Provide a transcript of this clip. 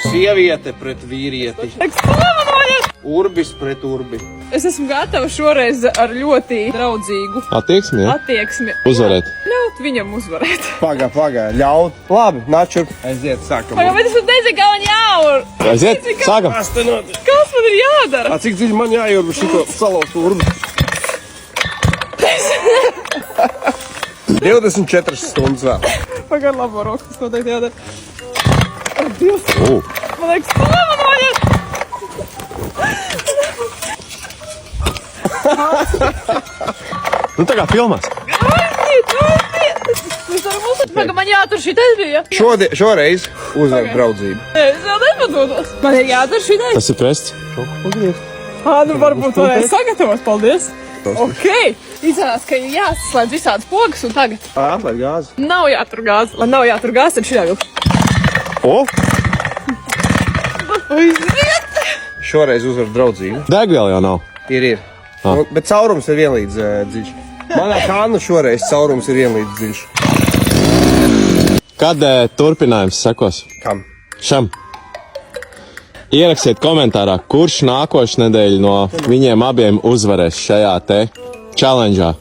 Sieviete pret vīrieti. Urbis pret urbi. Es esmu gatava šoreiz ar ļoti draudzīgu attieksmi Uzvarēt. ļaut viņam uzvarēt. Paga, ļaut. Labi, nāc šurp. Aiziet, sākam. Vai es nezinu, kā man jāur? Aiziet, sākam. Kas man ir jādara? Cik dziļi man jājurba šito salauzt urbi? 24 stundas vēl. Pagaid labo roku, tas noteikti jādara. Dievs! Man liekas, man vajag! Nu tā kā filmās. Aiziet! Mēs varam uzsākt. Pagaid, man jātur šitais bija. Šoreiz uzvar draudzību. Es vēl nepadodos. Man ir jādara šitais. Tas ir prests. Nu varbūt varēs sagatavot, paldies. Ok, izrādās, ka ir jāsaslēdz visādas pogas un tagad. Atlaid gāzi. Nav jātur gāzi. Lai nav jātur gāzi, tad šitā vilks. Aiziet! Šoreiz uzvar draudzību. Degviela jau nav. Ir. Bet caurums ir vienlīdz dziļš. Manā kānu šoreiz caurums ir vienlīdz dziļš. Kad turpinājums sekos? Kam? Šam. Ierakstiet komentārā, kurš nākošu nedēļu no viņiem abiem uzvarēs šajā te challenge'ā.